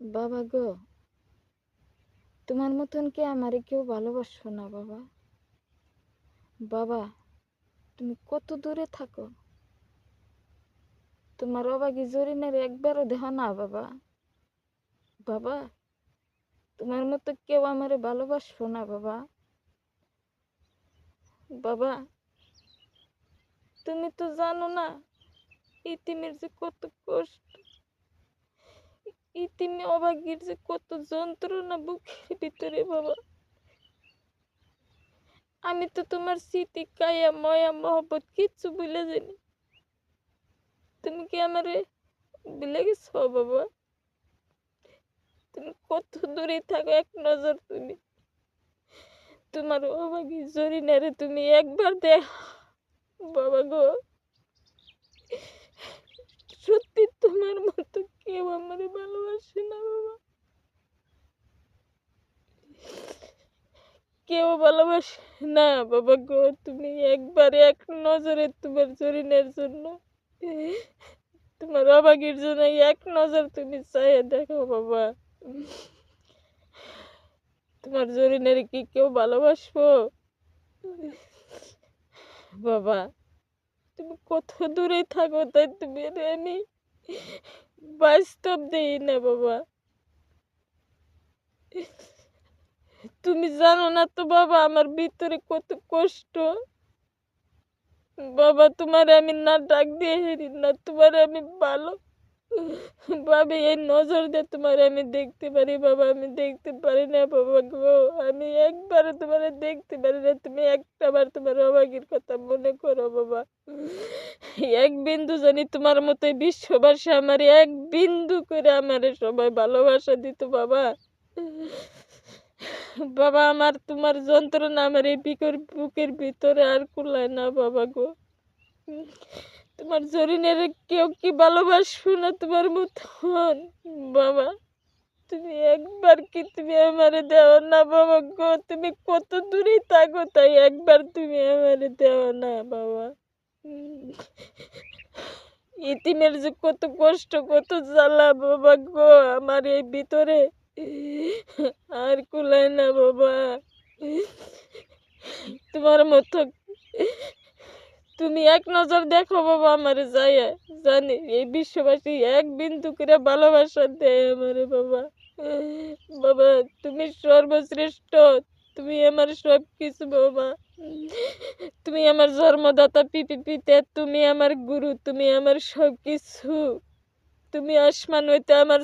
বাবা গো, তোমার মতন কি আমারে কেউ ভালোবাসো না বাবা? বাবা, তুমি কত দূরে থাকো? তোমার অবাগি জরিনারে একবারও দেখো না বাবা? বাবা, তোমার মতো কেউ আমারে ভালোবাসো না বাবা? বাবা, তুমি তো জানো না ইতিমের যে কত কষ্ট, ইতিমে অবাগির যে কত যন্ত্রণা বুকের ভিতরে বাবা। আমি তো তোমার স্মৃতি কায়া ময়া মহব্বত কিচ্ছু ভুলে যাইনি। তুমি কি আমারে ভুলে গেছো বাবা? তুমি কত দূরে থাকো এক নজর তুমি। তোমার অবাগি জরিনারে তুমি একবার দেখ বাবা গো। সত্যি তোমার মতো কেউ আমারে ভালোবাসে না বাবা। কেউ ভালোবাসে না বাবা গো। তুমি একবার এক নজরে তোমার জরিনের জন্য, তোমার অবাগির জন্য এক নজর তুমি চাইয়ে দেখো বাবা। তোমার জরিনের কি কেউ ভালোবাসবো বাবা? তুমি কত দূরে থাকো তাই তুমি আমি বাস্তব দেই না বাবা। তুমি জানো না তো বাবা আমার ভিতরে কত কষ্ট বাবা। তোমার আমি না ডাক দিয়ে হেরি না, তোমার আমি ভালো ভাবে এই নজর দিয়ে তোমার আমি দেখতে পারি বাবা। আমি দেখতে পারি না বাবা গো। আমি একবার তোমার দেখতে পারি না। তুমি একটাবার তোমার অবাগির কথা মনে করো বাবা। এক বিন্দু জানি তোমার মতো বিশ্ববাসী আমার এক বিন্দু করে আমারে সবাই ভালোবাসা দিত বাবা। বাবা, আমার তোমার যন্ত্রণা আমার এই বুকের ভিতরে আর কুলায় না বাবা গো। তোমার জরিনের কেউ কি ভালোবাসবো না তোমার মতন বাবা? তুমি একবার কি তুমি আমারে দেও না বাবা গো? তুমি কত দূরে থাকো তাই একবার তুমি আমারে দেও না বাবা। ইতিমের যে কত কষ্ট কত জ্বালা বাবা গো আমার এই ভিতরে আর কুলায় না বাবা। তোমার মতো তুমি এক নজর দেখো বাবা আমারে যায়। জানি এই বিশ্ববাসী এক বিন্দু করে ভালোবাসা দেয় আমারে বাবা। বাবা, তুমি সর্বশ্রেষ্ঠ, তুমি আমার সব কিছু বাবা। তুমি আমার জন্মদাতা পিতা, তুমি আমার গুরু, তুমি আমার সব কিছু। তুমি আসমান হইতে আমার